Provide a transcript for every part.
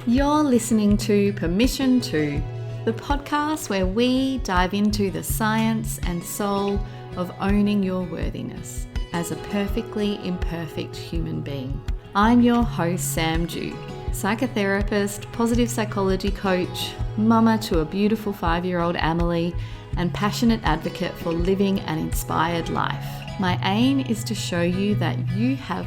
You're listening to Permission To, the podcast where we dive into the science and soul of owning your worthiness as a perfectly imperfect human being. I'm your host, Sam Dew, psychotherapist, positive psychology coach, mama to a beautiful 5-year-old Amelie, and passionate advocate for living an inspired life. My aim is to show you that you have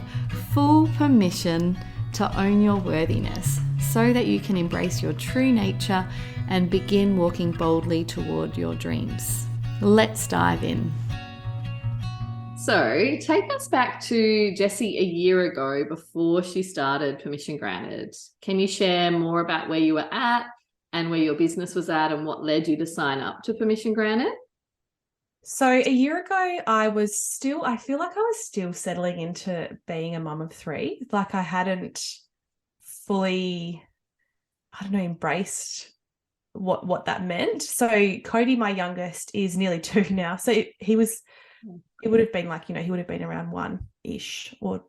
full permission to own your worthiness so that you can embrace your true nature and begin walking boldly toward your dreams. Let's dive in. So take us back to Jessie a year ago before she started Permission Granted. Can you share more about where you were at and where your business was at and what led you to sign up to Permission Granted? So a year ago, I feel like I was still settling into being a mum of 3. Like I hadn't fully, embraced what that meant. So Cody, my youngest, is nearly 2 now. So it would have been like, he would have been around 1-ish or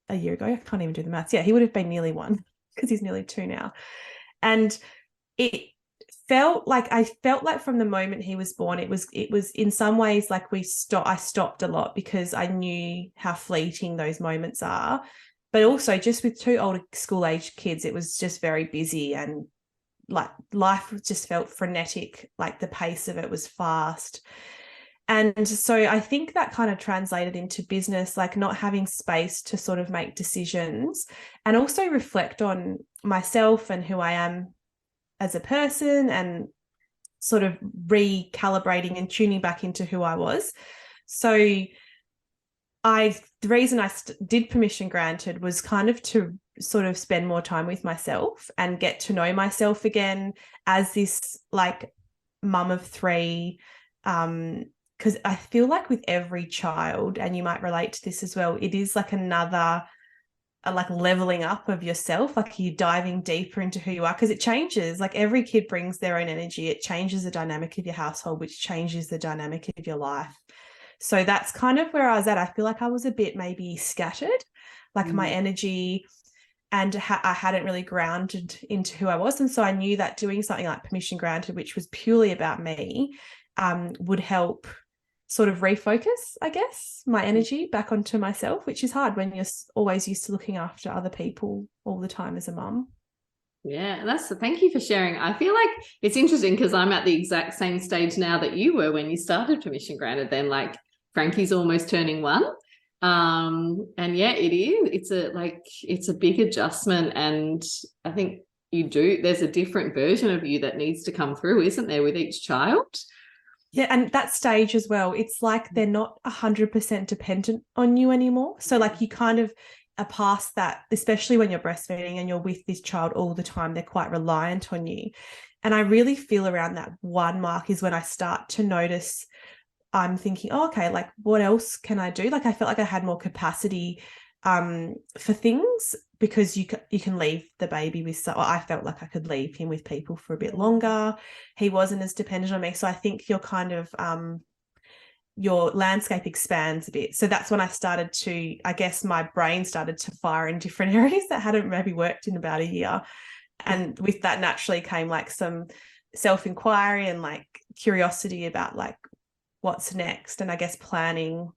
a year ago. I can't even do the maths. Yeah, he would have been nearly 1 because he's nearly 2 now. And I felt like from the moment he was born, it was in some ways like I stopped a lot because I knew how fleeting those moments are. But also just with 2 older school-age kids, it was just very busy and like life just felt frenetic, like the pace of it was fast. And so I think that kind of translated into business, like not having space to sort of make decisions and also reflect on myself and who I am as a person and sort of recalibrating and tuning back into who I was. So the reason I did Permission Granted was kind of to sort of spend more time with myself and get to know myself again as this like mum of 3. Because I feel like with every child, and you might relate to this as well, it is like another like leveling up of yourself, like you're diving deeper into who you are because it changes. Like every kid brings their own energy. It changes the dynamic of your household, which changes the dynamic of your life. So that's kind of where I was at. I feel like I was a bit maybe scattered, like my energy, and I hadn't really grounded into who I was. And so I knew that doing something like Permission Granted, which was purely about me, would help sort of refocus, I guess, my energy back onto myself, which is hard when you're always used to looking after other people all the time as a mum. Yeah, thank you for sharing. I feel like it's interesting because I'm at the exact same stage now that you were when you started Permission Granted. Then like Frankie's almost turning 1. And yeah, it's a big adjustment. And I think there's a different version of you that needs to come through, isn't there, with each child? Yeah, and that stage as well, it's like they're not 100% dependent on you anymore. So like you kind of are past that, especially when you're breastfeeding and you're with this child all the time, they're quite reliant on you. And I really feel around that 1 mark is when I start to notice I'm thinking, oh, okay, like what else can I do? Like I felt like I had more capacity for things because you can leave the baby with, I felt like I could leave him with people for a bit longer. He wasn't as dependent on me. So I think you're kind of, your landscape expands a bit. So that's when I started to, I guess my brain started to fire in different areas that hadn't maybe worked in about a year. And with that naturally came like some self-inquiry and like curiosity about like what's next. And I guess planning,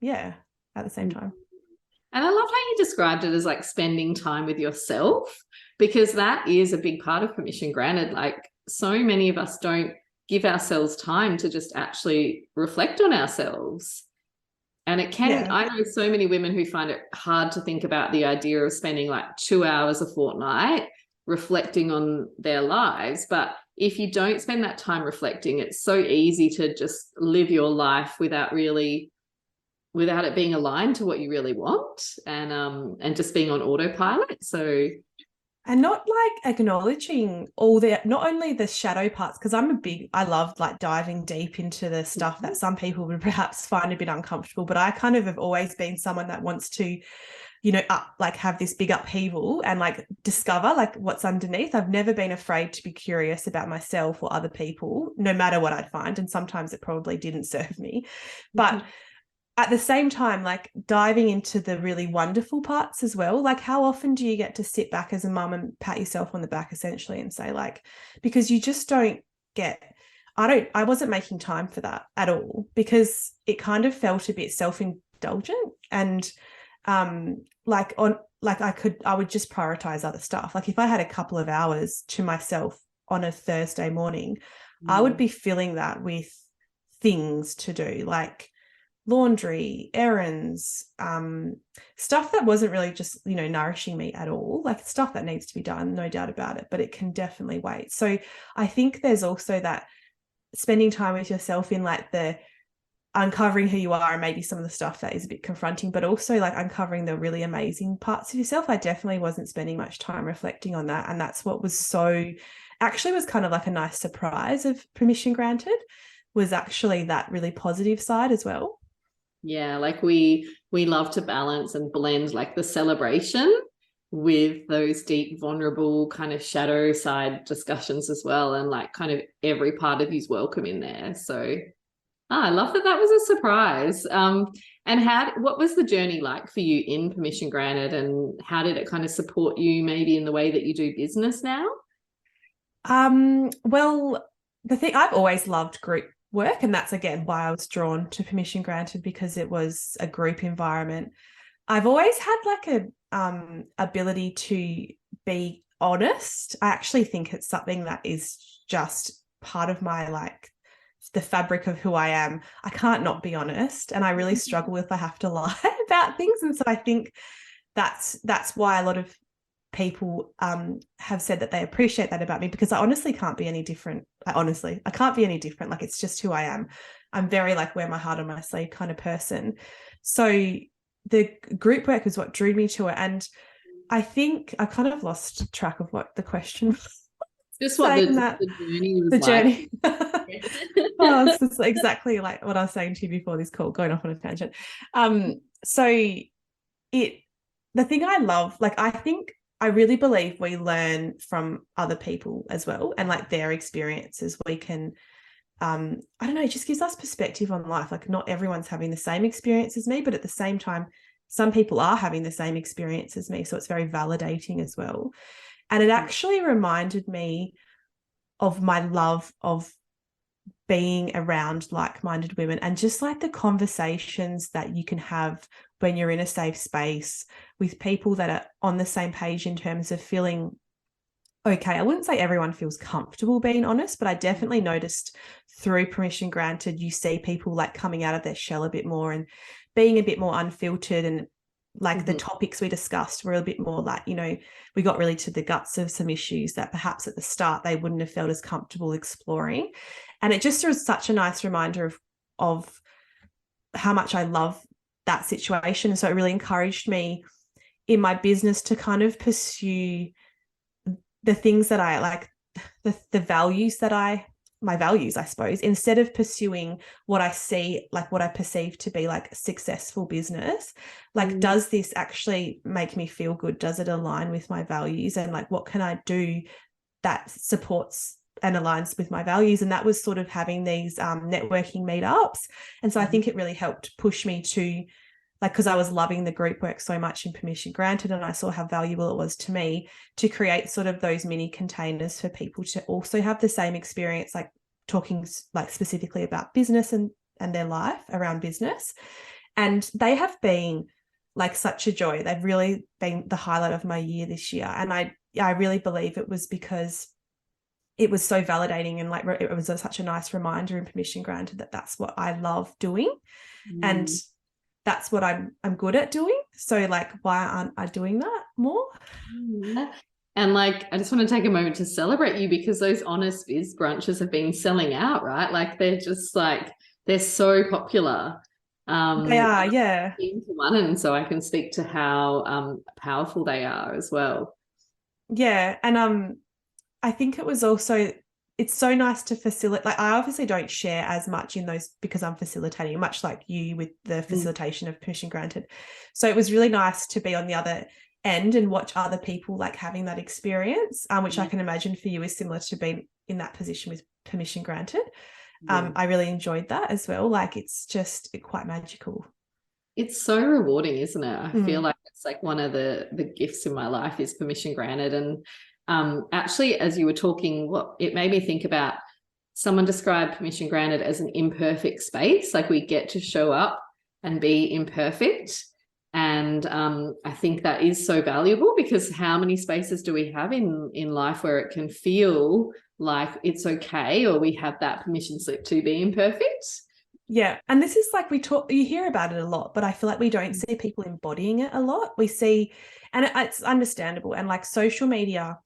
at the same time. And I love how you described it as like spending time with yourself, because that is a big part of Permission Granted. Like so many of us don't give ourselves time to just actually reflect on ourselves. And it can, I know so many women who find it hard to think about the idea of spending like 2 hours a fortnight reflecting on their lives. But if you don't spend that time reflecting, it's so easy to just live your life without it being aligned to what you really want and just being on autopilot. So, and not like acknowledging not only the shadow parts, because I love like diving deep into the stuff that some people would perhaps find a bit uncomfortable, but I kind of have always been someone that wants to, like have this big upheaval and like discover like what's underneath. I've never been afraid to be curious about myself or other people, no matter what I'd find. And sometimes it probably didn't serve me, but at the same time, like diving into the really wonderful parts as well. Like, how often do you get to sit back as a mum and pat yourself on the back essentially and say, like, because you just don't get, I wasn't making time for that at all, because it kind of felt a bit self-indulgent, and like I would just prioritize other stuff. Like if I had a couple of hours to myself on a Thursday morning, I would be filling that with things to do, like laundry, errands, stuff that wasn't really just, you know, nourishing me at all, like stuff that needs to be done, no doubt about it, but it can definitely wait. So I think there's also that spending time with yourself in like the uncovering who you are, and maybe some of the stuff that is a bit confronting, but also like uncovering the really amazing parts of yourself. I definitely wasn't spending much time reflecting on that. And that's what was actually was kind of like a nice surprise of Permission Granted, was actually that really positive side as well. Yeah, like we love to balance and blend like the celebration with those deep, vulnerable kind of shadow side discussions as well, and like kind of every part of you's welcome in there. So I love that was a surprise. And what was the journey like for you in Permission Granted, and how did it kind of support you maybe in the way that you do business now? Well, the thing, I've always loved group work, and that's again why I was drawn to Permission Granted, because it was a group environment. I've always had like a ability to be honest. I actually think it's something that is just part of my, like, the fabric of who I am. I can't not be honest, and I really struggle if I have to lie about things. And so I think that's why a lot of people have said that they appreciate that about me, because I honestly can't be any different. I can't be any different. Like, it's just who I am. I'm very like wear my heart on my sleeve kind of person. So the group work is what drew me to it. And I think I kind of lost track of what the question was. Just what the journey was the like. Journey. Oh, it's just exactly like what I was saying to you before this call, going off on a tangent. So the thing I love, like, I think I really believe we learn from other people as well, and like their experiences. We can, I don't know, it just gives us perspective on life. Like, not everyone's having the same experience as me, but at the same time, some people are having the same experience as me. So it's very validating as well. And it actually reminded me of my love of being around like-minded women, and just like the conversations that you can have when you're in a safe space with people that are on the same page in terms of feeling okay. I wouldn't say everyone feels comfortable being honest, but I definitely noticed through Permission Granted, you see people like coming out of their shell a bit more and being a bit more unfiltered, and like the topics we discussed were a bit more like, you know, we got really to the guts of some issues that perhaps at the start they wouldn't have felt as comfortable exploring. And it just was such a nice reminder of how much I love that situation. And so it really encouraged me in my business to kind of pursue the things that I like, the values that my values, I suppose, instead of pursuing what I see, like what I perceive to be like a successful business. Like, does this actually make me feel good? Does it align with my values? And like, what can I do that supports and aligns with my values? And that was sort of having these networking meetups. And so I think it really helped push me to, like, because I was loving the group work so much in Permission Granted, and I saw how valuable it was to me to create sort of those mini containers for people to also have the same experience, like talking like specifically about business and their life around business. And they have been like such a joy. They've really been the highlight of my year this year. And I really believe it was because it was so validating, and like it was such a nice reminder in Permission Granted that that's what I love doing. And that's what I'm good at doing. So like, why aren't I doing that more? And like, I just want to take a moment to celebrate you, because those Honest Biz brunches have been selling out, right? Like, they're just like, they're so popular. They are, yeah. And so I can speak to how powerful they are as well. Yeah. And I think it was also, it's so nice to facilitate. Like, I obviously don't share as much in those because I'm facilitating, much like you with the facilitation of Permission Granted. So it was really nice to be on the other end and watch other people like having that experience, which I can imagine for you is similar to being in that position with Permission Granted. I really enjoyed that as well. Like, it's just quite magical. it's so rewarding, isn't it? I feel Mm. like it's like one of the gifts in my life is permission granted. And actually, as you were talking, what it made me think about, someone described permission granted as an imperfect space. Like we get to show up and be imperfect. And I think that is so valuable, because how many spaces do we have in life where it can feel like it's okay, or we have that permission slip to be imperfect? Yeah. And this is like, you hear about it a lot, but I feel like we don't see people embodying it a lot. We see, and it's understandable. And like social media,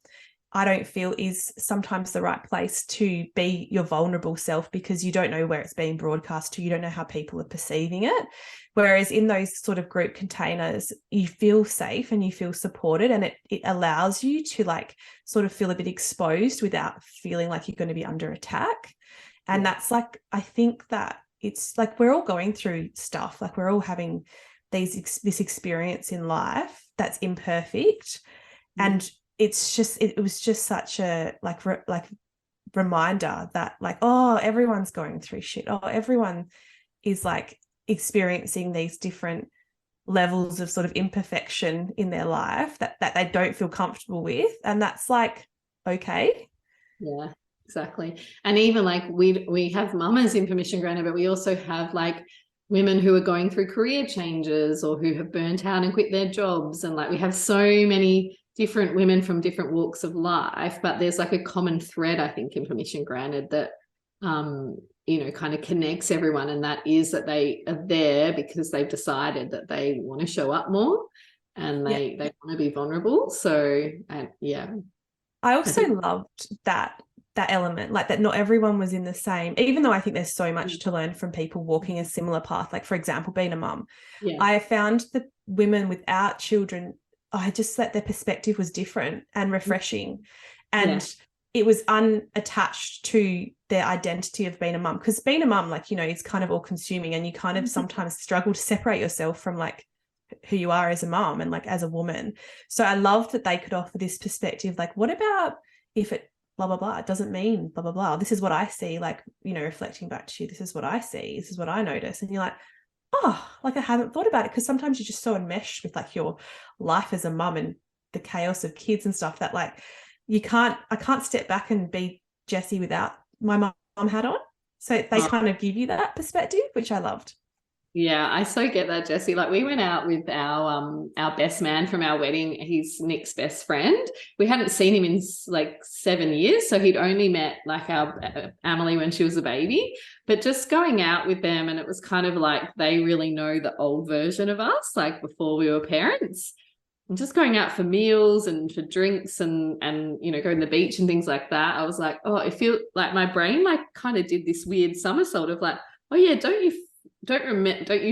I don't feel is sometimes the right place to be your vulnerable self, because you don't know where it's being broadcast to. You don't know how people are perceiving it. Whereas in those sort of group containers, you feel safe and you feel supported, and it allows you to like sort of feel a bit exposed without feeling like you're going to be under attack. And that's like, I think that it's like we're all going through stuff, like we're all having this experience in life that's imperfect. And it's just, it was just such a like reminder that like, oh, everyone's going through shit. Oh, everyone is like experiencing these different levels of sort of imperfection in their life that they don't feel comfortable with. And that's like, okay. Yeah, exactly. And even like we have mamas in permission granted, but we also have like women who are going through career changes or who have burnt out and quit their jobs. And like we have so many different women from different walks of life, but there's like a common thread, I think, in permission granted that kind of connects everyone, and that is that they are there because they've decided that they want to show up more and they want to be vulnerable. So I also loved that element, like that not everyone was in the same, even though I think there's so much to learn from people walking a similar path. Like, for example, being a mum, I found the women without children, I just that their perspective was different and refreshing. And it was unattached to their identity of being a mum, because being a mum, like, is kind of all consuming, and you kind of sometimes struggle to separate yourself from like who you are as a mum and like as a woman. So I loved that they could offer this perspective, like, what about if it blah blah blah, it doesn't mean blah blah blah, this is what I see, like, reflecting back to you, this is what I see, this is what I notice. And you're like, oh, like I haven't thought about it, because sometimes you're just so enmeshed with like your life as a mum and the chaos of kids and stuff that like I can't step back and be Jessie without my mum hat on. So they kind of give you that perspective, which I loved. Yeah, I so get that, Jessie. Like we went out with our best man from our wedding. He's Nick's best friend. We hadn't seen him in like 7 years, so he'd only met like our Emily when she was a baby. But just going out with them, and it was kind of like they really know the old version of us, like before we were parents. And just going out for meals and for drinks and going to the beach and things like that. I was like, oh, I feel like my brain like kind of did this weird somersault of like, oh yeah, don't you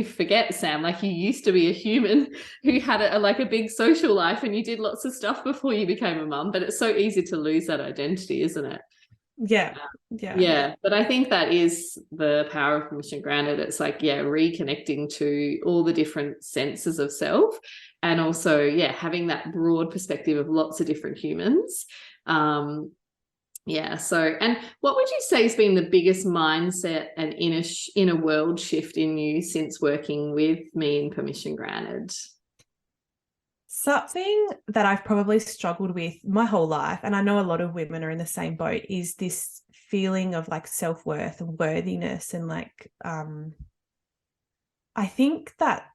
forget, Sam, like you used to be a human who had a big social life, and you did lots of stuff before you became a mum. But it's so easy to lose that identity, isn't it? Yeah. But I think that is the power of permission granted. It's like reconnecting to all the different senses of self, and also having that broad perspective of lots of different humans. So, and what would you say has been the biggest mindset and inner world shift in you since working with me in permission granted? Something that I've probably struggled with my whole life, and I know a lot of women are in the same boat, is this feeling of like self-worth and worthiness. And like, I think that,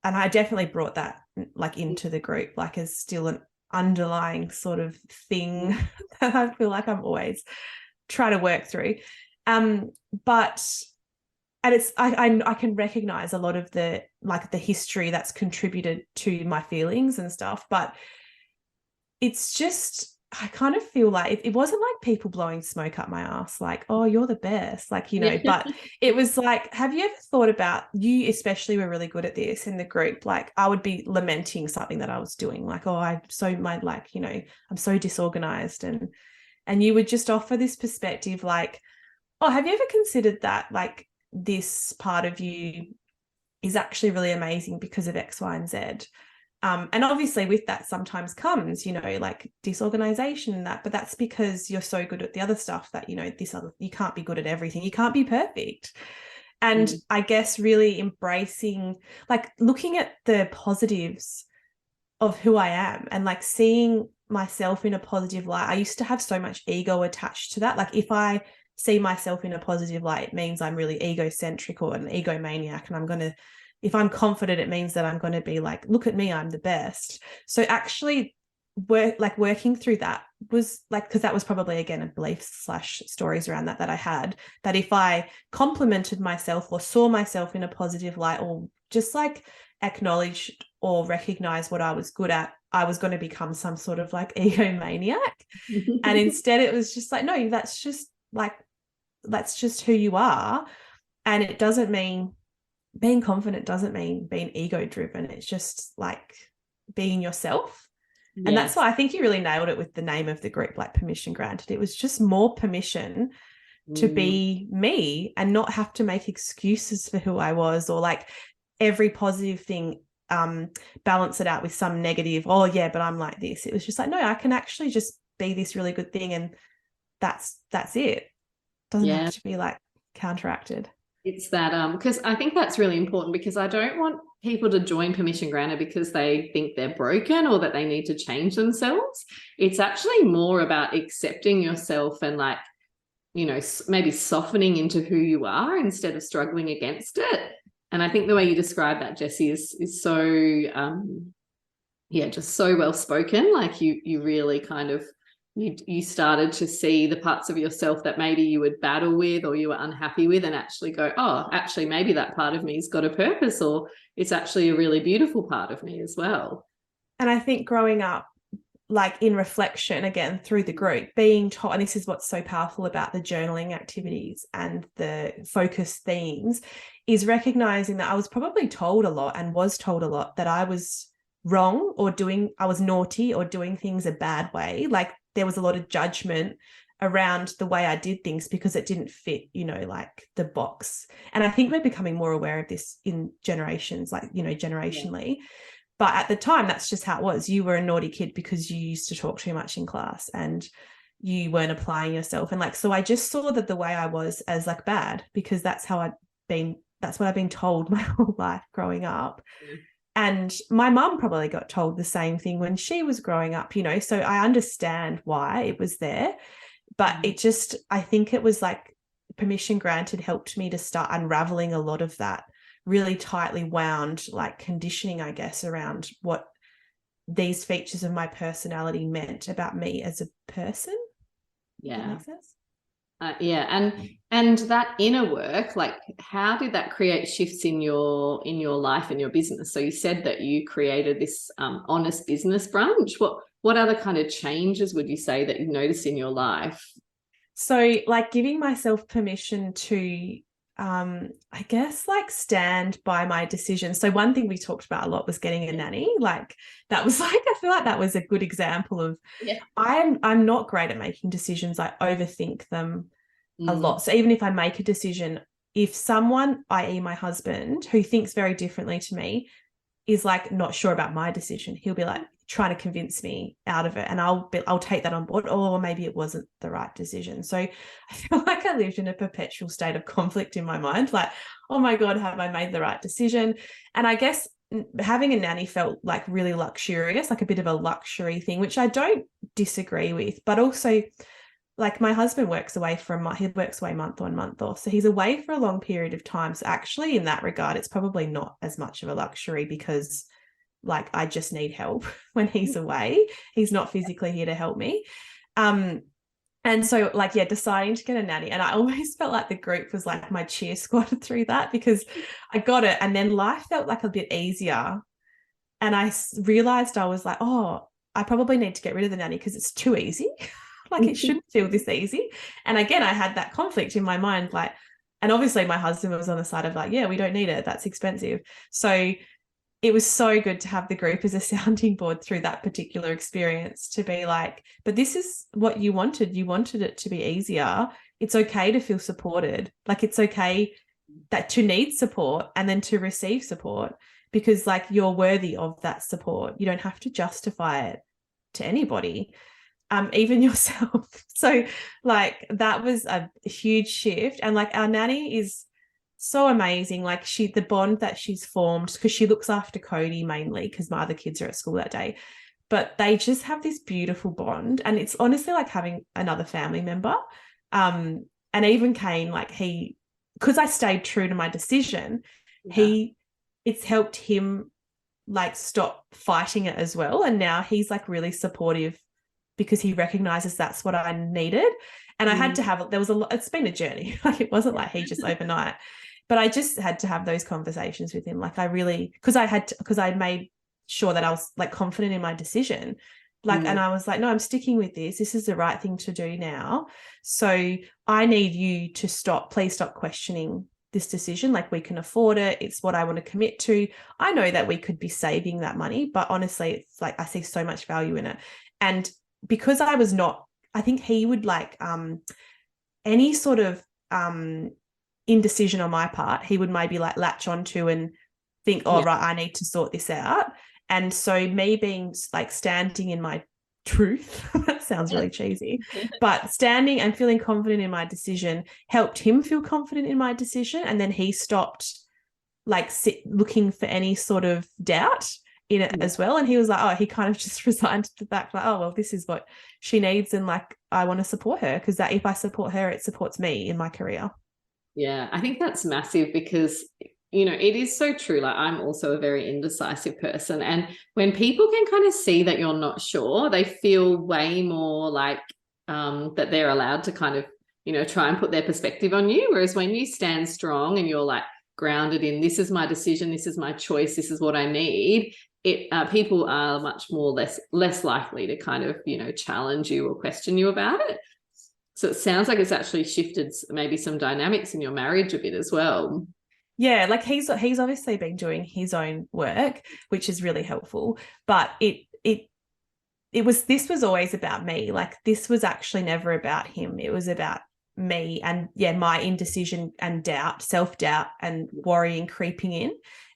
and I definitely brought that like into the group, like as still an underlying sort of thing that I feel like I'm always trying to work through. And it's I can recognize a lot of the history that's contributed to my feelings and stuff, but it's just, I kind of feel like it wasn't like people blowing smoke up my ass like, oh, you're the best, like, but it was like, have you ever thought about, you especially were really good at this in the group, like I would be lamenting something that I was doing, like, oh, I'm so disorganized, and you would just offer this perspective like, oh, have you ever considered that like this part of you is actually really amazing because of X, Y, and Z. And obviously with that sometimes comes, like disorganization and that, but that's because you're so good at the other stuff that, you can't be good at everything. You can't be perfect. And I guess really embracing, like looking at the positives of who I am and like seeing myself in a positive light. I used to have so much ego attached to that. Like if I see myself in a positive light, it means I'm really egocentric or an egomaniac. And if I'm confident, it means that I'm going to be like, look at me, I'm the best. So actually working through that was like, because that was probably again a belief / stories around that I had, that if I complimented myself or saw myself in a positive light or just like acknowledged or recognized what I was good at, I was going to become some sort of like egomaniac. And instead it was just like, no, that's just who you are. And it doesn't mean being confident doesn't mean being ego driven. It's just like being yourself. Yes. And that's why I think you really nailed it with the name of the group, like Permission Granted. It was just more permission to be me and not have to make excuses for who I was, or like every positive thing balance it out with some negative, oh yeah, but I'm like this. It was just like, no, I can actually just be this really good thing, and that's it. Doesn't have to be like counteracted. It's that because I think that's really important, because I don't want people to join Permission Granted because they think they're broken or that they need to change themselves. It's actually more about accepting yourself and like, you know, maybe softening into who you are instead of struggling against it. And I think the way you describe that, Jessie, is so just so well spoken. Like you really kind of you started to see the parts of yourself that maybe you would battle with or you were unhappy with, and actually go, oh, actually maybe that part of me's got a purpose, or it's actually a really beautiful part of me as well. And I think growing up, like in reflection again through the group, being taught, and this is what's so powerful about the journaling activities and the focus themes, is recognizing that I was probably told a lot and was told a lot that I was wrong or I was naughty or doing things a bad way. Like there was a lot of judgment around the way I did things because it didn't fit, you know, like the box. And I think we're becoming more aware of this in generations, like, you know, generationally. Yeah. But at the time, that's just how it was. You were a naughty kid because you used to talk too much in class and you weren't applying yourself. And like, so I just saw that the way I was as like bad, because that's what I've been told my whole life growing up. Mm. And my mum probably got told the same thing when she was growing up, you know, so I understand why it was there. But I think it was like Permission Granted helped me to start unraveling a lot of that really tightly wound like conditioning, I guess, around what these features of my personality meant about me as a person. Yeah. Does that make sense? And that inner work, like how did that create shifts in your life and your business? So you said that you created this honest business brunch. What other kind of changes would you say that you've noticed in your life? So like giving myself permission to I guess like stand by my decisions. So one thing we talked about a lot was getting a nanny. Like that was like, I feel like that was a good example of, I'm not great at making decisions. I overthink them a lot. So even if I make a decision, if someone, i.e. my husband, who thinks very differently to me, is like not sure about my decision, he'll be like trying to convince me out of it, and I'll take that on board. Or maybe it wasn't the right decision. So I feel like I lived in a perpetual state of conflict in my mind, like, oh my God, have I made the right decision? And I guess having a nanny felt like really luxurious, like a bit of a luxury thing, which I don't disagree with. But also, like my husband works away month on, month off. So he's away for a long period of time. So actually in that regard, it's probably not as much of a luxury, because like I just need help when he's away. He's not physically here to help me. And so like, deciding to get a nanny. And I always felt like the group was like my cheer squad through that, because I got it. And then life felt like a bit easier. And I realized I was like, oh, I probably need to get rid of the nanny because it's too easy. Like it shouldn't feel this easy. And again, I had that conflict in my mind, like, and obviously my husband was on the side of like, yeah, we don't need it. That's expensive. So it was so good to have the group as a sounding board through that particular experience, to be like, but this is what you wanted. You wanted it to be easier. It's okay to feel supported. Like it's okay that to need support and then to receive support, because like you're worthy of that support. You don't have to justify it to anybody. Even yourself. So like that was a huge shift. And like our nanny is so amazing. Like the bond that she's formed, because she looks after Cody mainly because my other kids are at school that day, but they just have this beautiful bond, and it's honestly like having another family member. And even Kane, like because I stayed true to my decision, it's helped him like stop fighting it as well. And now he's like really supportive because he recognizes that's what I needed. And I had to have, it's been a journey. Like it wasn't like he just overnight, but I just had to have those conversations with him. Like because I made sure that I was like confident in my decision. Like, and I was like, no, I'm sticking with this. This is the right thing to do now. So I need you to please stop questioning this decision. Like we can afford it. It's what I want to commit to. I know that we could be saving that money, but honestly, it's like, I see so much value in it. And because I think he would like, any sort of, indecision on my part, he would maybe like latch onto and think, right, I need to sort this out. And so me being like standing in my truth, that sounds really cheesy, but standing and feeling confident in my decision helped him feel confident in my decision. And then he stopped like looking for any sort of doubt in it as well. And he was like, he kind of just resigned to the fact like, well, this is what she needs. And like, I want to support her because that if I support her, it supports me in my career. Yeah, I think that's massive because, it is so true. Like I'm also a very indecisive person. And when people can kind of see that you're not sure, they feel way more like that they're allowed to kind of, try and put their perspective on you. Whereas when you stand strong and you're like grounded in this is my decision, this is my choice, this is what I need, people are much more less likely to kind of, challenge you or question you about it. So it sounds like it's actually shifted maybe some dynamics in your marriage a bit as well. Yeah, like he's obviously been doing his own work, which is really helpful. But this was always about me. Like this was actually never about him. It was about me and my indecision and doubt, self-doubt and worrying creeping in,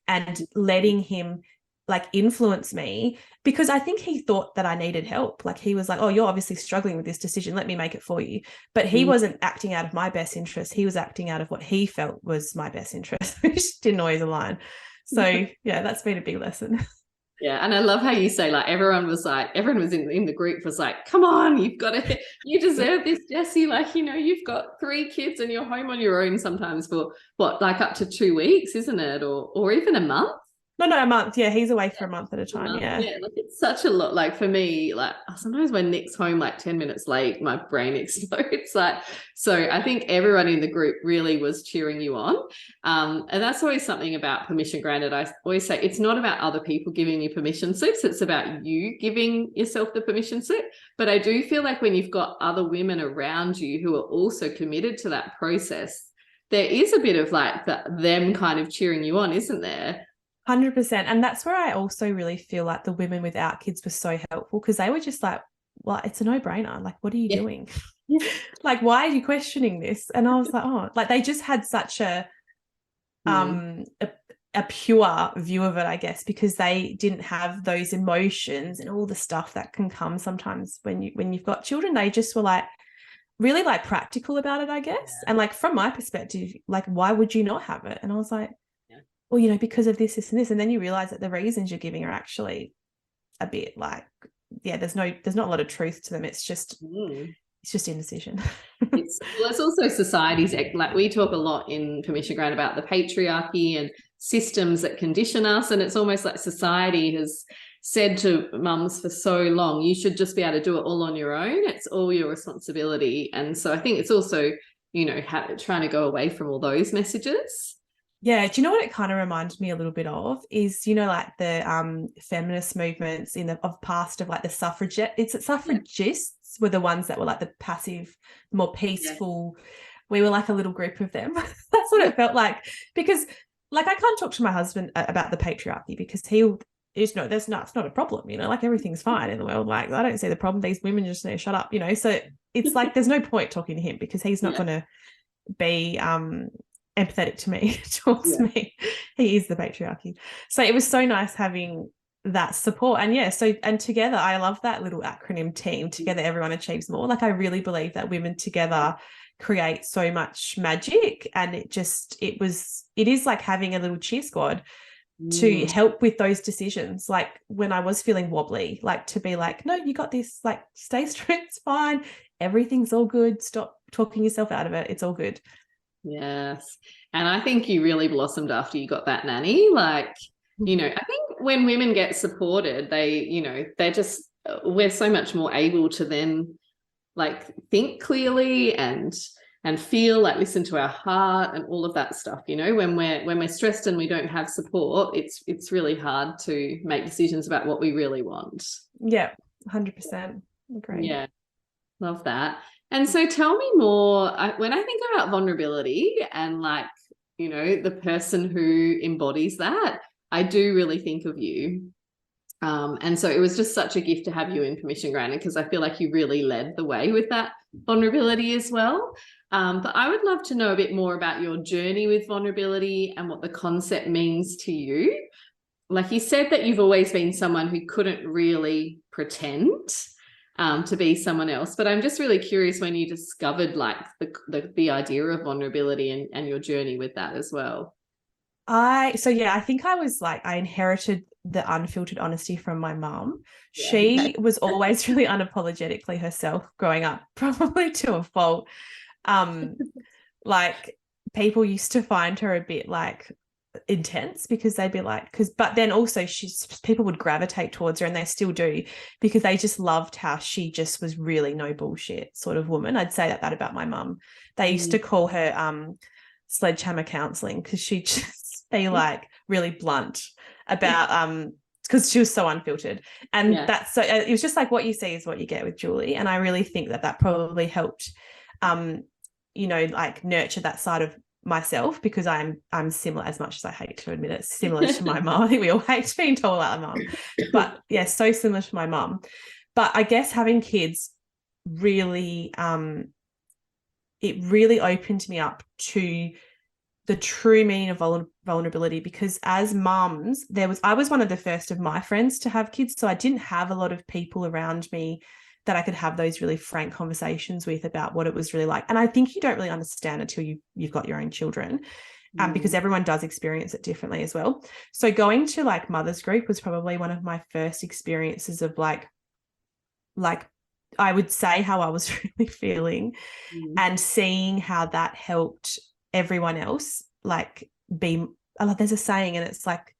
and letting him like influence me, because I think he thought that I needed help. Like he was like, oh, you're obviously struggling with this decision, let me make it for you. But he wasn't acting out of my best interest. He was acting out of what he felt was my best interest, which didn't always align. So that's been a big lesson. Yeah, and I love how you say like everyone was in the group was like, come on, you deserve this, Jessie. Like, you've got 3 kids and you're home on your own sometimes for what, like up to 2 weeks, isn't it? Or even a month? No, a month. Yeah, he's away for a month at a time. Yeah, like it's such a lot. Like for me, like sometimes when Nick's home like 10 minutes late, my brain explodes. Like, so I think everyone in the group really was cheering you on. And that's always something about permission granted. I always say it's not about other people giving you permission slips. It's about you giving yourself the permission slip. But I do feel like when you've got other women around you who are also committed to that process, there is a bit of like them kind of cheering you on, isn't there? 100%. And that's where I also really feel like the women without kids were so helpful, because they were just like, well, it's a no-brainer. Like, what are you doing? Like, why are you questioning this? And I was like, oh, like they just had such a pure view of it, I guess, because they didn't have those emotions and all the stuff that can come sometimes when you've got children. They just were like really like practical about it, I guess. Yeah. And like from my perspective, like, why would you not have it? And I was like, well, because of this, and this. And then you realize that the reasons you're giving are actually a bit like, there's not a lot of truth to them. It's just indecision. It's also society's, like we talk a lot in Permission Grant about the patriarchy and systems that condition us. And it's almost like society has said to mums for so long, you should just be able to do it all on your own. It's all your responsibility. And so I think it's also, trying to go away from all those messages. Yeah, do you know what it kind of reminded me a little bit of is, like the feminist movements of past of like the suffragists were the ones that were like the passive, more peaceful. Yeah. We were like a little group of them. That's what it felt like, because like I can't talk to my husband about the patriarchy because it's not a problem, like everything's fine in the world. Like I don't see the problem. These women just need to shut up, So it's like there's no point talking to him because he's not going to be empathetic to me towards me. He is the patriarchy. So it was so nice having that support. And together, I love that little acronym team. Together everyone achieves more. Like I really believe that women together create so much magic. And it is like having a little cheer squad to help with those decisions. Like when I was feeling wobbly, like to be like, no, you got this, like stay straight, it's fine. Everything's all good. Stop talking yourself out of it. It's all good. Yes. And I think you really blossomed after you got that nanny. Like, you know, I think when women get supported, we're so much more able to then like think clearly and feel, like listen to our heart and all of that stuff. You know, when we're stressed and we don't have support, it's really hard to make decisions about what we really want. Yeah, 100%. Agree. Yeah, love that. And so tell me more, when I think about vulnerability and like, you know, the person who embodies that, I do really think of you. And so it was just such a gift to have you in Permission Granted, because I feel like you really led the way with that vulnerability as well. But I would love to know a bit more about your journey with vulnerability and what the concept means to you. Like you said that you've always been someone who couldn't really pretend to be someone else, but I'm just really curious when you discovered like the idea of vulnerability and your journey with that as well. I think I was like, I inherited the unfiltered honesty from my mum. Yeah. She was always really unapologetically herself growing up, probably to a fault. Like people used to find her a bit like intense because they'd be like, but then also people would gravitate towards her, and they still do, because they just loved how she just was really no bullshit sort of woman. I'd say that about my mum. They used to call her sledgehammer counseling, because she'd just be like really blunt about because she was so unfiltered. And that's so it was just like what you see is what you get with Julie. And I really think that probably helped you know, like nurture that side of myself, because I'm similar, as much as I hate to admit it, similar to my mum. I think we all hate being told about our mum, but yeah, so similar to my mum. But I guess having kids really it really opened me up to the true meaning of vulnerability, because as mums, I was one of the first of my friends to have kids, so I didn't have a lot of people around me that I could have those really frank conversations with about what it was really like. And I think you don't really understand until you've got your own children, because everyone does experience it differently as well. So going to like mother's group was probably one of my first experiences of like I would say how I was really feeling, and seeing how that helped everyone else like be. There's a saying, and it's like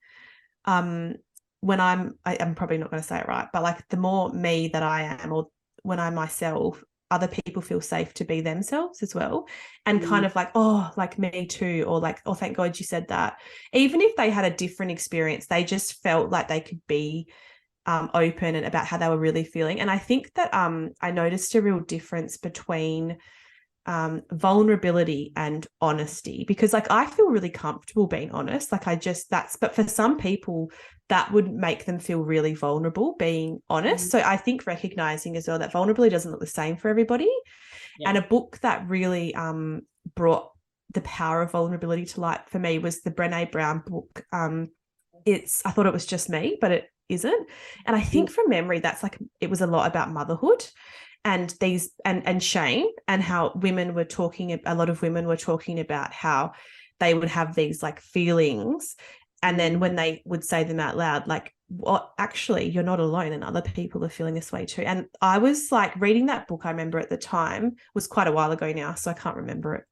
when I'm probably not going to say it right, but like the more me that I am, or when I'm myself, other people feel safe to be themselves as well, and kind of like, oh, like me too, or like, oh, thank God you said that. Even if they had a different experience, they just felt like they could be open and about how they were really feeling. And I think that I noticed a real difference between vulnerability and honesty, because like I feel really comfortable being honest, like but for some people that would make them feel really vulnerable being honest. So I think recognizing as well that vulnerability doesn't look the same for everybody. And a book that really brought the power of vulnerability to light for me was the Brené Brown book. I thought it was just me, but it isn't. And I think from memory, that's like, it was a lot about motherhood and these and shame, and how a lot of women were talking about how they would have these like feelings, and then when they would say them out loud, like, what, actually you're not alone and other people are feeling this way too. And I was like reading that book, I remember at the time, was quite a while ago now, so I can't remember it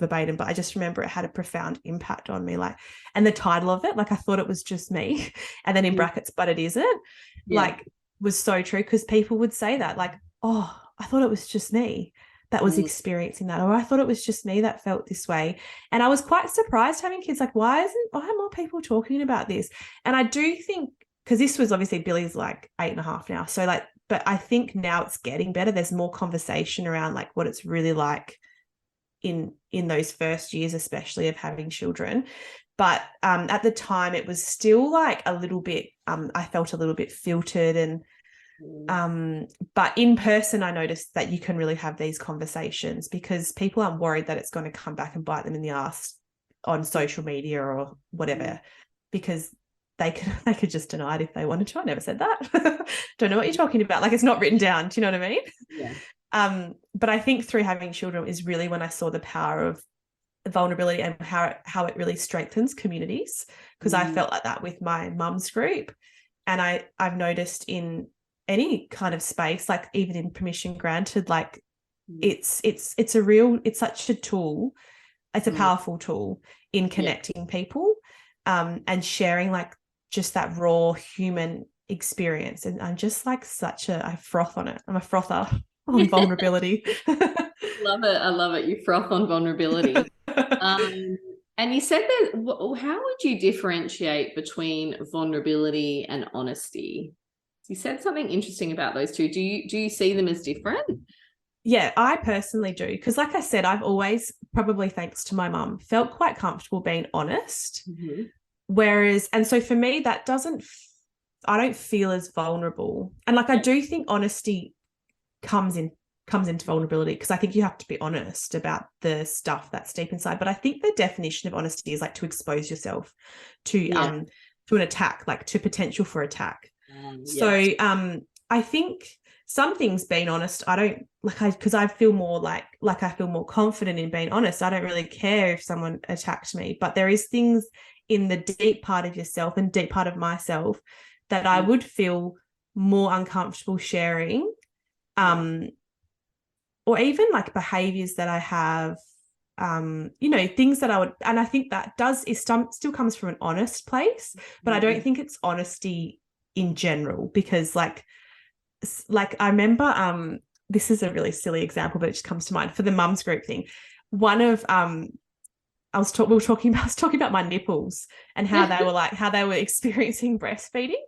verbatim, but I just remember it had a profound impact on me. Like, and the title of it, like I thought it was just me, and then in brackets, but it isn't, like, was so true, because people would say that, like, oh, I thought it was just me that was experiencing that, or I thought it was just me that felt this way. And I was quite surprised having kids, like, why are more people talking about this? And I do think, because this was obviously Billy's like 8.5 now, so like, but I think now it's getting better. There's more conversation around like what it's really like in those first years, especially of having children. But at the time it was still like a little bit, I felt a little bit filtered, and but in person I noticed that you can really have these conversations, because people aren't worried that it's going to come back and bite them in the ass on social media or whatever, because they could just deny it if they wanted to. I never said that. Don't know what you're talking about. Like, it's not written down. Do you know what I mean? Yeah. But I think through having children is really when I saw the power of vulnerability and how it really strengthens communities, because I felt like that with my mum's group. And I've noticed in any kind of space, like even in permission granted, like it's such a tool. It's a powerful tool in connecting people, and sharing like just that raw human experience. And I'm just like I froth on it. I'm a frother on vulnerability. Love it. I love it. You froth on vulnerability. And you said that, how would you differentiate between vulnerability and honesty? You said something interesting about those two. Do you see them as different? Yeah, I personally do. Because like I said, I've always, probably thanks to my mum, felt quite comfortable being honest. Mm-hmm. And so for me, I don't feel as vulnerable. And like, I do think honesty comes into vulnerability, because I think you have to be honest about the stuff that's deep inside. But I think the definition of honesty is like to expose yourself to an attack, like to potential for attack. So I think some things, being honest, I don't because I feel more like I feel more confident in being honest. I don't really care if someone attacked me, but there is things in the deep part of yourself and deep part of myself that I would feel more uncomfortable sharing. Or even like behaviors that I have, things that I would, and I think that still comes from an honest place, but I don't think it's honesty in general, because like I remember, this is a really silly example, but it just comes to mind for the mums group thing. One of, I was talking about my nipples and how they were experiencing breastfeeding.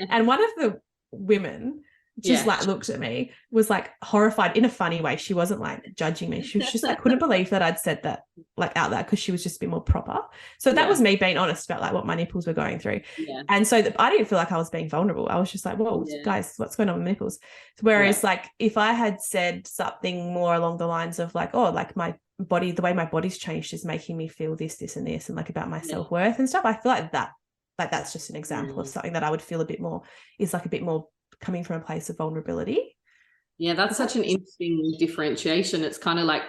And one of the women just like looked at me, was like horrified in a funny way. She wasn't like judging me. She was just like, couldn't believe that I'd said that like out loud, because she was just a bit more proper. So that was me being honest about like what my nipples were going through. And so I didn't feel like I was being vulnerable. I was just like, whoa, guys, what's going on with nipples? Whereas like if I had said something more along the lines of like, oh, like my body, the way my body's changed is making me feel this and this, and like about my self-worth and stuff, I feel like that's just an example of something that I would feel a bit more coming from a place of vulnerability. Yeah, that's such an interesting differentiation. It's kind of like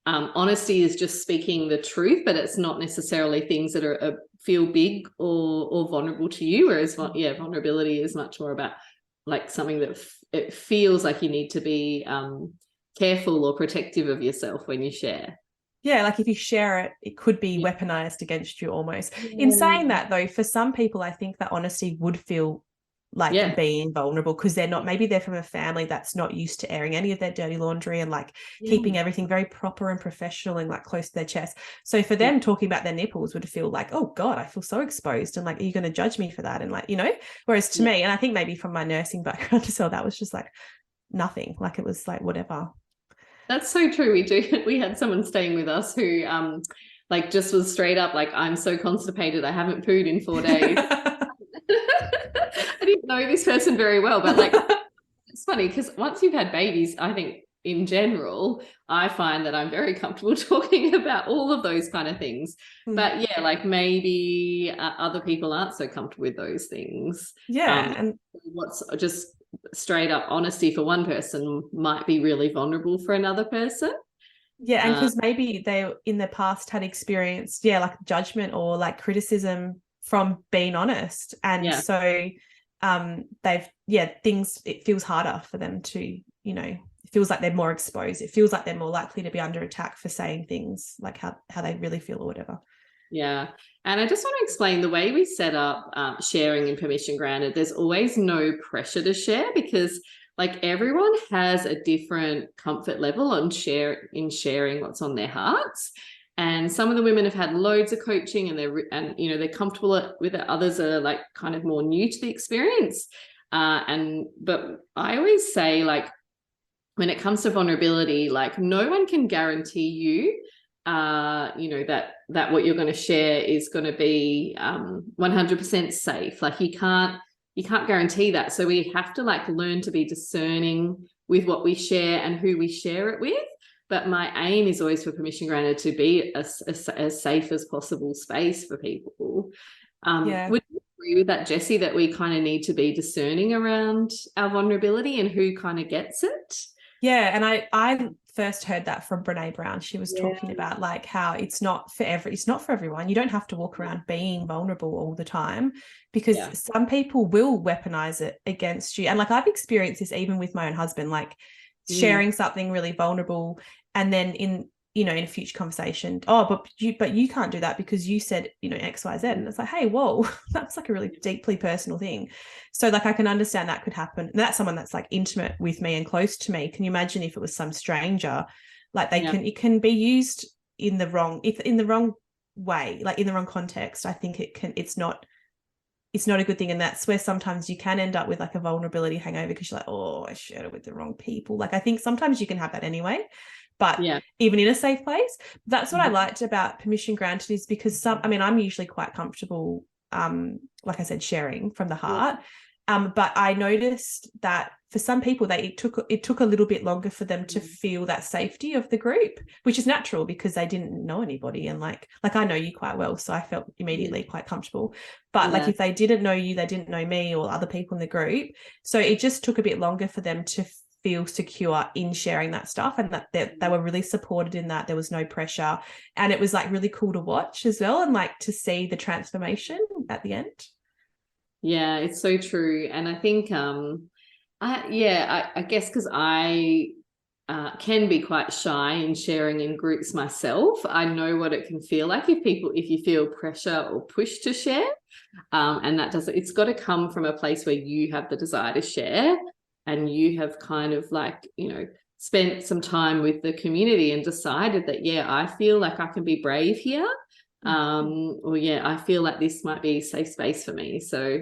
honesty is just speaking the truth, but it's not necessarily things that are feel big or vulnerable to you. Whereas, vulnerability is much more about like something that it feels like you need to be careful or protective of yourself when you share. Yeah, like if you share it, it could be weaponized against you almost. In saying that though, for some people, I think that honesty would feel like being vulnerable, because maybe they're from a family that's not used to airing any of their dirty laundry and like keeping everything very proper and professional and like close to their chest. So for them, talking about their nipples would feel like, oh God, I feel so exposed, and like, are you going to judge me for that? And like, whereas to me, and I think maybe from my nursing background as well, that was just like nothing, like it was like whatever. That's so true. We had someone staying with us who like just was straight up like, I'm so constipated, I haven't pooed in 4 days. I didn't know this person very well, but like it's funny because once you've had babies, I think in general, I find that I'm very comfortable talking about all of those kind of things. But like maybe other people aren't so comfortable with those things. And what's just straight up honesty for one person might be really vulnerable for another person. Yeah, and because maybe they in the past had experienced like judgment or like criticism from being honest, and so it feels harder for them to, it feels like they're more exposed. It feels like they're more likely to be under attack for saying things like how they really feel or whatever. Yeah. And I just want to explain the way we set up sharing and permission granted. There's always no pressure to share, because like everyone has a different comfort level on sharing what's on their hearts. And some of the women have had loads of coaching and they're comfortable with it. Others are like kind of more new to the experience. But I always say, like, when it comes to vulnerability, like no one can guarantee you, that what you're going to share is going to be 100% safe. Like you can't guarantee that. So we have to like learn to be discerning with what we share and who we share it with. But my aim is always for permission granted to be as safe as possible space for people. Would you agree with that, Jessie, that we kind of need to be discerning around our vulnerability and who kind of gets it? Yeah, and I first heard that from Brene Brown. She was talking about like how it's not for everyone. You don't have to walk around being vulnerable all the time, because some people will weaponize it against you. And like I've experienced this even with my own husband, like sharing something really vulnerable, and then in a future conversation, but you can't do that because you said, X, Y, Z. And it's like, hey, whoa, that's like a really deeply personal thing. So like I can understand that could happen. And that's someone that's like intimate with me and close to me. Can you imagine if it was some stranger? Like it can be used in the wrong way, like in the wrong context. I think it's not a good thing. And that's where sometimes you can end up with like a vulnerability hangover, because you're like, oh, I shared it with the wrong people. Like I think sometimes you can have that anyway, but even in a safe place. That's what I liked about Permission Granted, is because I'm usually quite comfortable, like I said, sharing from the heart. But I noticed that for some people, it took a little bit longer for them to feel that safety of the group, which is natural because they didn't know anybody. And like I know you quite well, so I felt immediately quite comfortable. But like if they didn't know you, they didn't know me or other people in the group. So it just took a bit longer for them to feel secure in sharing that stuff, and that they were really supported in that. There was no pressure, and it was like really cool to watch as well, and like to see the transformation at the end. Yeah, it's so true. And I think I guess because I can be quite shy in sharing in groups myself, I know what it can feel like if you feel pressure or push to share, and it's got to come from a place where you have the desire to share, and you have kind of like, spent some time with the community and decided that, I feel like I can be brave here. I feel like this might be a safe space for me. So,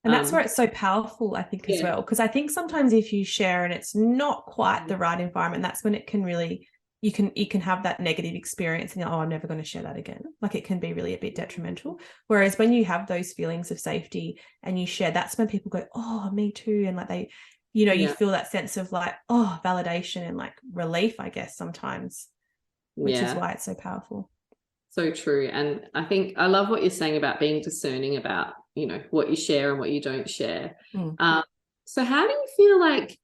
and that's where it's so powerful, I think, as well, because I think sometimes if you share and it's not quite the right environment, that's when it can really, you can have that negative experience and you're, I'm never going to share that again. Like it can be really a bit detrimental. Whereas when you have those feelings of safety and you share, that's when people go, oh, me too. And like they, you feel that sense of like, oh, validation and like relief, I guess, sometimes, which is why it's so powerful. So true. And I think I love what you're saying about being discerning about, what you share and what you don't share. So how do you feel like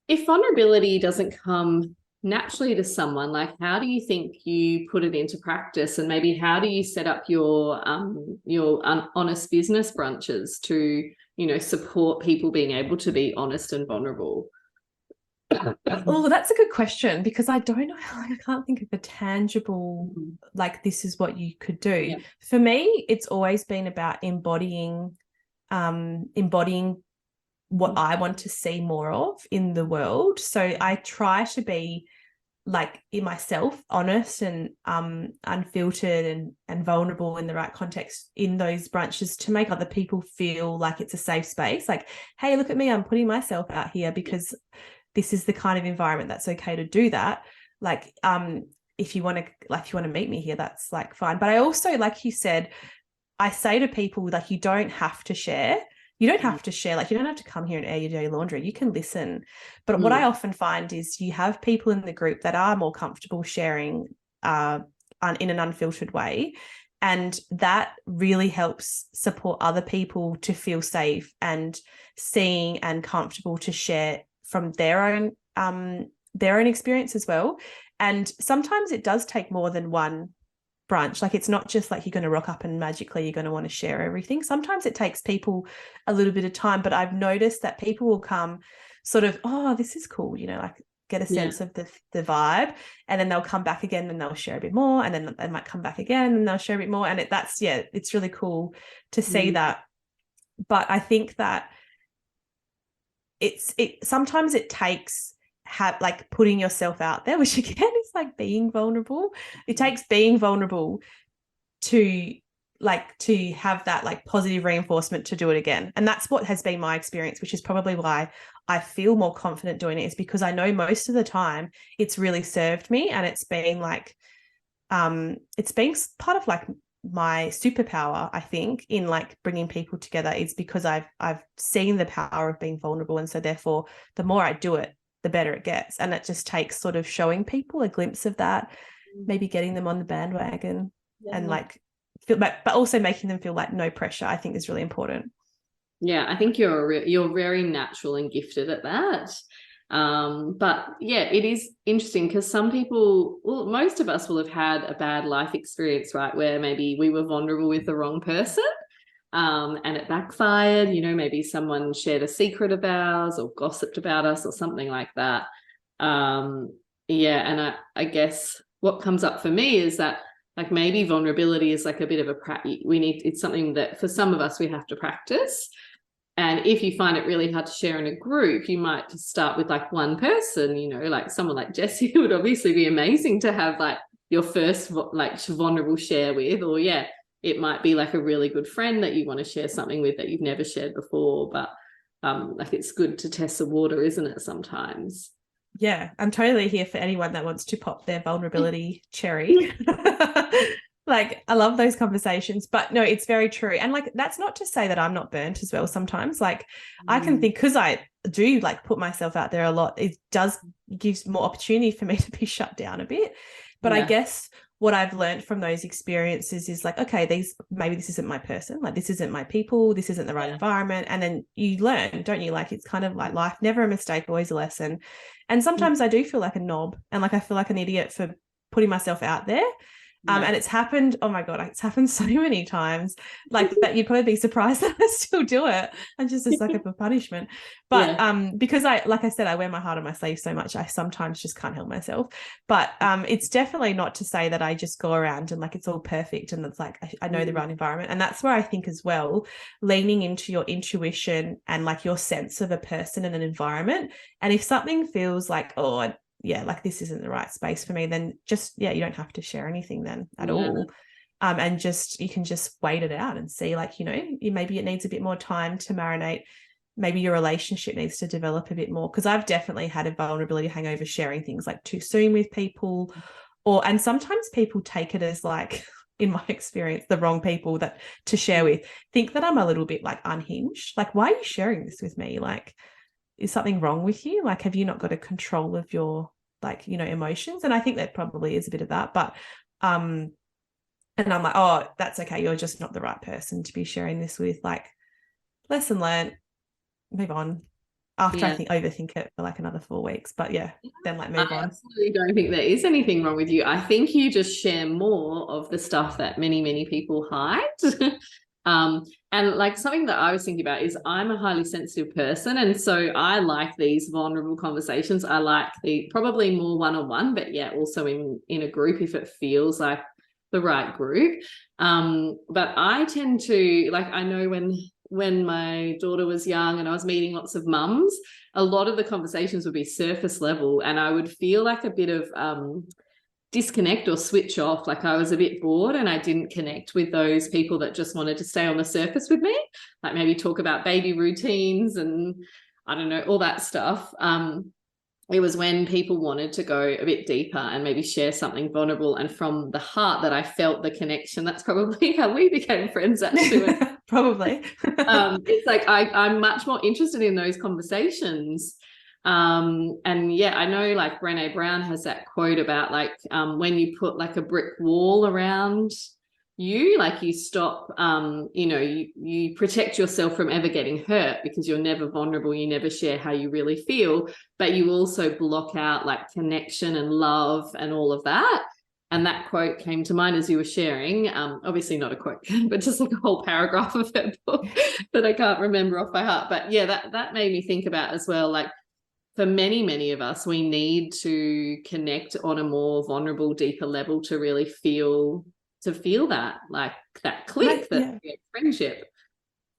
if vulnerability doesn't come naturally to someone, like how do you think you put it into practice, and maybe how do you set up your honest business brunches to, support people being able to be honest and vulnerable? Oh, that's a good question, because I don't know how, I can't think of a tangible, like this is what you could do. Yeah. For me, it's always been about embodying what I want to see more of in the world. So I try to be like in myself, honest and unfiltered and vulnerable in the right context in those brunches, to make other people feel like it's a safe space. Like, hey, look at me, I'm putting myself out here because this is the kind of environment that's okay to do that. Like, if you want to meet me here, that's like fine. But I also, like you said, I say to people, like, you don't have to share. You don't have to share, like you don't have to come here and air your dirty laundry. You can listen. But what I often find is you have people in the group that are more comfortable sharing in an unfiltered way. And that really helps support other people to feel safe and seeing and comfortable to share from their own experience as well. And sometimes it does take more than one brunch. Like it's not just like you're going to rock up and magically you're going to want to share everything. Sometimes it takes people a little bit of time, but I've noticed that people will come sort of, oh, this is cool, like get a sense of the vibe, and then they'll come back again and they'll share a bit more, and then they might come back again and they'll share a bit more. And it's really cool to see that. But I think that sometimes it takes like putting yourself out there, which again is like being vulnerable. It takes being vulnerable to have that like positive reinforcement to do it again. And that's what has been my experience, which is probably why I feel more confident doing it, is because I know most of the time it's really served me, and it's been like it's been part of like my superpower, I think, in like bringing people together, is because I've seen the power of being vulnerable. And so therefore the more I do it, the better it gets. And it just takes sort of showing people a glimpse of that, maybe getting them on the bandwagon and like but also making them feel like no pressure, I think is really important. Yeah, I think you're very natural and gifted at that. But yeah, it is interesting because some people, well, most of us will have had a bad life experience, right, where maybe we were vulnerable with the wrong person, and it backfired. Maybe someone shared a secret of ours or gossiped about us or something like that. And I guess what comes up for me is that, like, maybe vulnerability is like a bit of it's something that for some of us we have to practice. And if you find it really hard to share in a group, you might just start with like one person, like someone like Jessie would obviously be amazing to have like your first like vulnerable share with, or it might be like a really good friend that you want to share something with that you've never shared before. But like, it's good to test the water, isn't it, sometimes? Yeah, I'm totally here for anyone that wants to pop their vulnerability cherry. Like, I love those conversations, but no, it's very true. And like, that's not to say that I'm not burnt as well. Sometimes, like, I can think, because I do like put myself out there a lot, it does gives more opportunity for me to be shut down a bit. But I guess what I've learned from those experiences is like, okay, maybe this isn't my person, like this isn't my people, this isn't the right environment. And then you learn, don't you? Like, it's kind of like life, never a mistake, always a lesson. And sometimes I do feel like a knob, and like I feel like an idiot for putting myself out there. And it's happened, oh my God, it's happened so many times, like that you'd probably be surprised that I still do it. And just as like a punishment. But because like I said, I wear my heart on my sleeve so much, I sometimes just can't help myself. But it's definitely not to say that I just go around and like it's all perfect and it's like I know the right environment. And that's where I think as well, leaning into your intuition and like your sense of a person and an environment. And if something feels like, like this isn't the right space for me, then just, you don't have to share anything then at all. And just, you can just wait it out and see, like, maybe it needs a bit more time to marinate. Maybe your relationship needs to develop a bit more. Because I've definitely had a vulnerability hangover sharing things like too soon with people, and sometimes people take it as like, in my experience, the wrong people that to share with think that I'm a little bit like unhinged. Like, why are you sharing this with me? Like, is something wrong with you? Like, have you not got a control of your, like, emotions? And I think that probably is a bit of that. But, and I'm like, oh, that's okay. You're just not the right person to be sharing this with. Like, lesson learned, move on. After I overthink it for like another 4 weeks. But then like move on. I absolutely don't think there is anything wrong with you. I think you just share more of the stuff that many, many people hide. And like, something that I was thinking about is I'm a highly sensitive person. And so I like these vulnerable conversations. I like the probably more one-on-one, but also in a group if it feels like the right group. But I tend to, like, I know when my daughter was young and I was meeting lots of mums, a lot of the conversations would be surface level, and I would feel like a bit of disconnect or switch off. Like, I was a bit bored and I didn't connect with those people that just wanted to stay on the surface with me, like maybe talk about baby routines and I don't know, all that stuff. It was when people wanted to go a bit deeper and maybe share something vulnerable and from the heart that I felt the connection. That's probably how we became friends, actually. Probably. It's like I'm much more interested in those conversations. And I know like Brené Brown has that quote about like when you put like a brick wall around you, like you stop, you protect yourself from ever getting hurt because you're never vulnerable, you never share how you really feel, but you also block out like connection and love and all of that. And that quote came to mind as you were sharing, obviously not a quote, but just like a whole paragraph of her book that I can't remember off by heart. But that made me think about as well, like for many, many of us, we need to connect on a more vulnerable, deeper level to really feel that, like that click, friendship.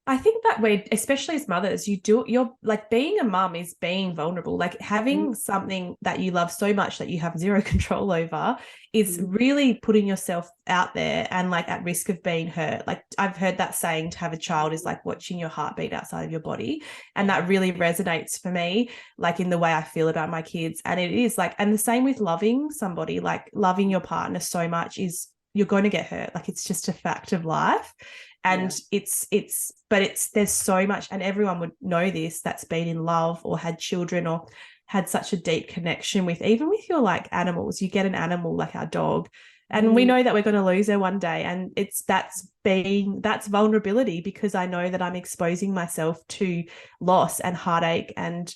I think that way, especially as mothers, you're like, being a mum is being vulnerable, like having something that you love so much that you have zero control over is really putting yourself out there and like at risk of being hurt. Like, I've heard that saying, to have a child is like watching your heartbeat outside of your body. And that really resonates for me, like in the way I feel about my kids. And it is like, and the same with loving somebody, like loving your partner so much is, you're going to get hurt. Like, it's just a fact of life. And there's so much, and everyone would know this that's been in love or had children or had such a deep connection with, even with your like animals. You get an animal like our dog, and we know that we're going to lose her one day, and that's vulnerability, because I know that I'm exposing myself to loss and heartache and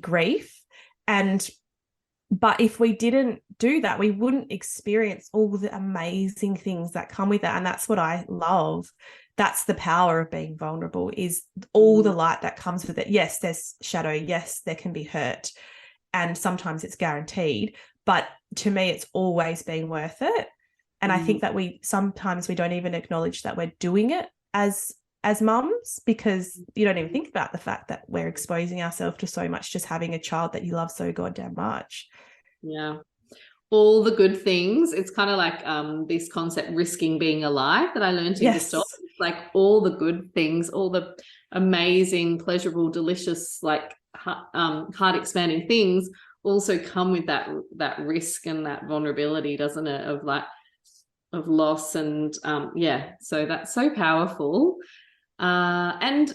grief. But if we didn't do that, we wouldn't experience all the amazing things that come with that. And that's what I love. That's the power of being vulnerable, is all the light that comes with it. Yes, there's shadow. Yes, there can be hurt. And sometimes it's guaranteed. But to me, it's always been worth it. And I think that sometimes we don't even acknowledge that we're doing it as mums, because you don't even think about the fact that we're exposing ourselves to so much just having a child that you love so goddamn much. Yeah. All the good things. It's kind of like this concept, risking being alive, that I learned in the stop. It's like all the good things, all the amazing, pleasurable, delicious, like heart expanding things also come with that risk and that vulnerability, doesn't it? Of loss. And so that's so powerful. And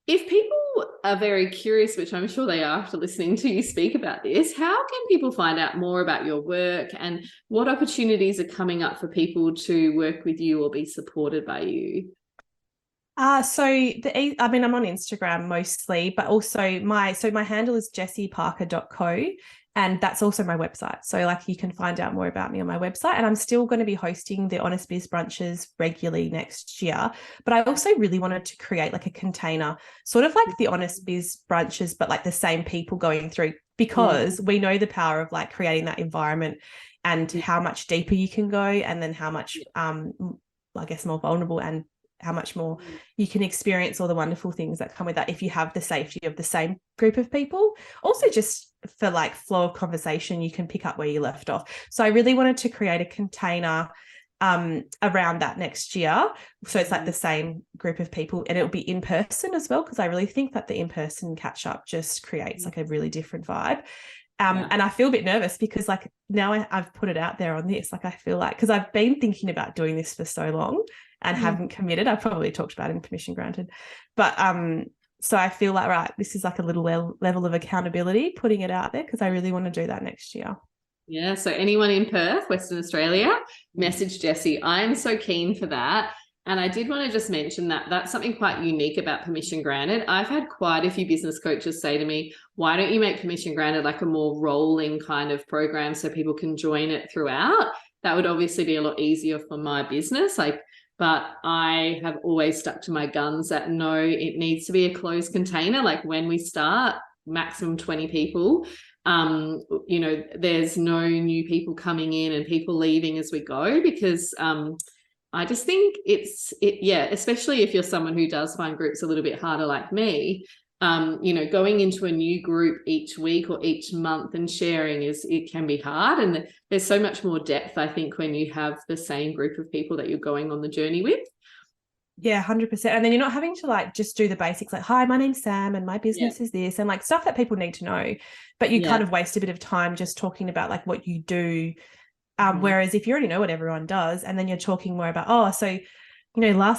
if people are very curious, which I'm sure they are after listening to you speak about this, how can people find out more about your work, and what opportunities are coming up for people to work with you or be supported by you? I'm on Instagram mostly, but also my handle is jessieparker.co. And that's also my website. So like you can find out more about me on my website. And I'm still going to be hosting the Honest Biz brunches regularly next year. But I also really wanted to create like a container, sort of like the Honest Biz brunches, but like the same people going through, because we know the power of like creating that environment and how much deeper you can go, and then how much, I guess, more vulnerable, and how much more you can experience all the wonderful things that come with that if you have the safety of the same group of people. Also, just for like flow of conversation, you can pick up where you left off. So I really wanted to create a container around that next year. So it's like the same group of people, and it'll be in person as well, because I really think that the in-person catch up just creates like a really different vibe. And I feel a bit nervous because like now I've put it out there on this, like I feel like, because I've been thinking about doing this for so long and haven't committed. I've probably talked about it in permission granted, but so I feel like, right, this is like a little level of accountability, putting it out there, because I really want to do that next year. Yeah, so anyone in Perth, Western Australia, message Jessie. I'm so keen for that. And I did want to just mention that that's something quite unique about Permission Granted. I've had quite a few business coaches say to me, why don't you make Permission Granted like a more rolling kind of program so people can join it throughout? That would obviously be a lot easier for my business. But I have always stuck to my guns that no, it needs to be a closed container. Like when we start, maximum 20 people. There's no new people coming in and people leaving as we go, because I just think especially if you're someone who does find groups a little bit harder like me, going into a new group each week or each month and sharing it can be hard. And there's so much more depth, I think, when you have the same group of people that you're going on the journey with. Yeah, 100%. And then you're not having to like just do the basics like, hi, my name's Sam and my business is this, and like stuff that people need to know, but you kind of waste a bit of time just talking about like what you do. Whereas if you already know what everyone does, and then you're talking more about, last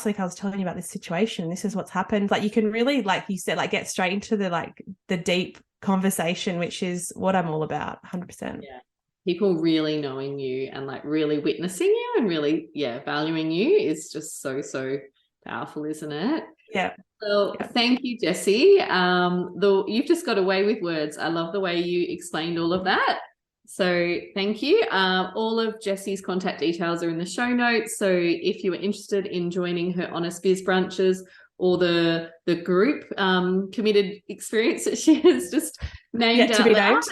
week I was telling you about this situation, this is what's happened. Like you can really, like you said, like get straight into the deep conversation, which is what I'm all about, 100%. Yeah. People really knowing you and like really witnessing you and really, valuing you is just so, so powerful, isn't it? Yeah. Well, thank you, Jessie. You've just got away with words. I love the way you explained all of that. So thank you. All of Jessie's contact details are in the show notes. So if you are interested in joining her Honest Biz brunches or the group committed experience that she has just named out loud,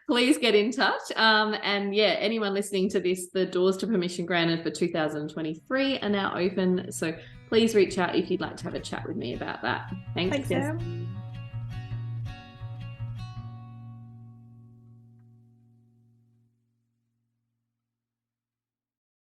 please get in touch. Anyone listening to this, the doors to Permission Granted for 2023 are now open. So please reach out if you'd like to have a chat with me about that. Thanks, Sam.